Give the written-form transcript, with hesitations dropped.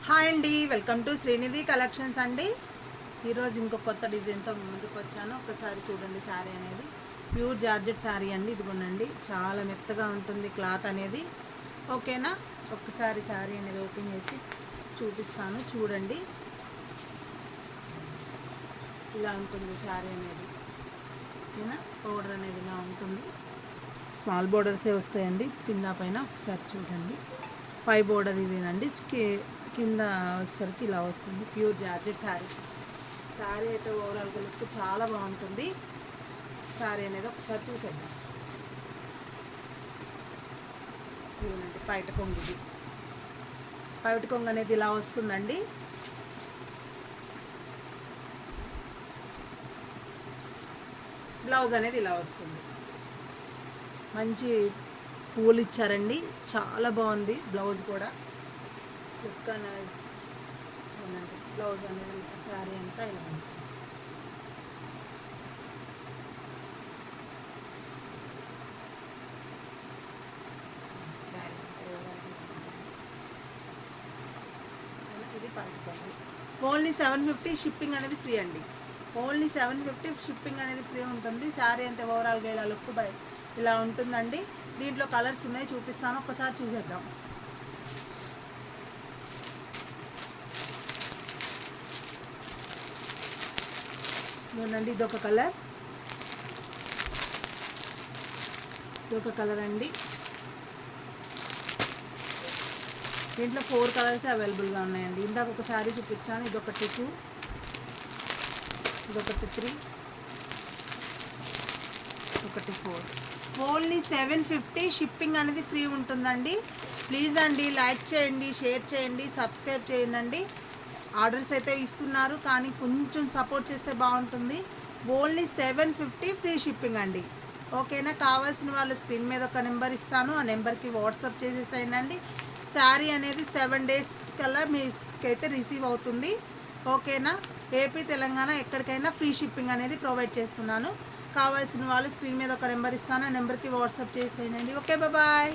Hi అండి, welcome to Srinidhi collections అండి. ఈరోజు ఇంకో కొత్త డిజైన్తో ముందుకు వచ్చాను. ఒకసారి చూడండి. శారీ అనేది ప్యూర్ జార్జెట్ శారీ అండి. ఇదిగోనండి, చాలా మెత్తగా ఉంటుంది క్లాత్ అనేది. ఓకేనా, ఒక్కసారి శారీ అనేది ఓపెన్ చేసి చూపిస్తాను. చూడండి, ఇలా ఉంటుంది శారీ అనేది. ఓకేనా, బోర్డర్ అనేది ఇలా ఉంటుంది. స్మాల్ బోర్డర్సే వస్తాయండి కింద పైన. ఒకసారి చూడండి, పై బోర్డర్ ఇదేనండి. కింద వచ్చేసరికి ఇలా వస్తుంది. Pure georgette sari. శారీ అయితే ఓవరాల్గా లుక్ చాలా బాగుంటుంది. శారీ అనేది ఒకసారి చూసేద్దాం. ఇదేనండి పైట కొంగు. ఇది పైట కొంగు అనేది ఇలా వస్తుందండి. బ్లౌజ్ అనేది ఇలా వస్తుంది. మంచి పూలు ఇచ్చారండి, చాలా బాగుంది. బ్లౌజ్ కూడా లుక్ అనేది అవునండి. బ్లౌజ్ అనేది శారీ అంతా ఇలా ఉంది. శారీ ఇది పడుతుంది. ఓన్లీ 750 షిప్పింగ్ అనేది ఫ్రీ అండి. ఓన్లీ 750 షిప్పింగ్ అనేది ఫ్రీ ఉంటుంది. శారీ అంతే ఓవరాల్గా ఇలా లుక్ ఇలా ఉంటుందండి. దీంట్లో కలర్స్ ఉన్నాయి, చూపిస్తాను. ఒకసారి చూసేద్దాం. చూడండి, ఇదొక కలర్, ఇదొక కలర్ అండి. దీంట్లో 4 కలర్స్ అవైలబుల్గా ఉన్నాయండి. ఇందాక ఒక శారీ చూపించాను. ఇదొకటి 2, ఇదొకటి 3, ఒకటి 4. ఓన్లీ 750 షిప్పింగ్ అనేది ఫ్రీ ఉంటుందండి. ప్లీజ్ అండి, లైక్ చేయండి, షేర్ చేయండి, సబ్స్క్రైబ్ చేయండి. ఆర్డర్స్ అయితే ఇస్తున్నారు, కానీ కొంచెం సపోర్ట్ చేస్తే బాగుంటుంది. ఓన్లీ 750 ఫ్రీ షిప్పింగ్ అండి. ఓకేనా, కావాల్సిన వాళ్ళు స్క్రీన్ మీద ఒక నెంబర్ ఇస్తాను, ఆ నెంబర్కి వాట్సాప్ చేసేసేయండి. శారీ అనేది 7 days కల్లా మీకైతే రిసీవ్ అవుతుంది. ఓకేనా, ఏపీ తెలంగాణ ఎక్కడికైనా ఫ్రీ షిప్పింగ్ అనేది ప్రొవైడ్ చేస్తున్నాను. కావాల్సిన వాళ్ళు స్క్రీన్ మీద ఒక నెంబర్ ఇస్తాను, ఆ నెంబర్కి వాట్సాప్ చేసేయండి. Okay, bye.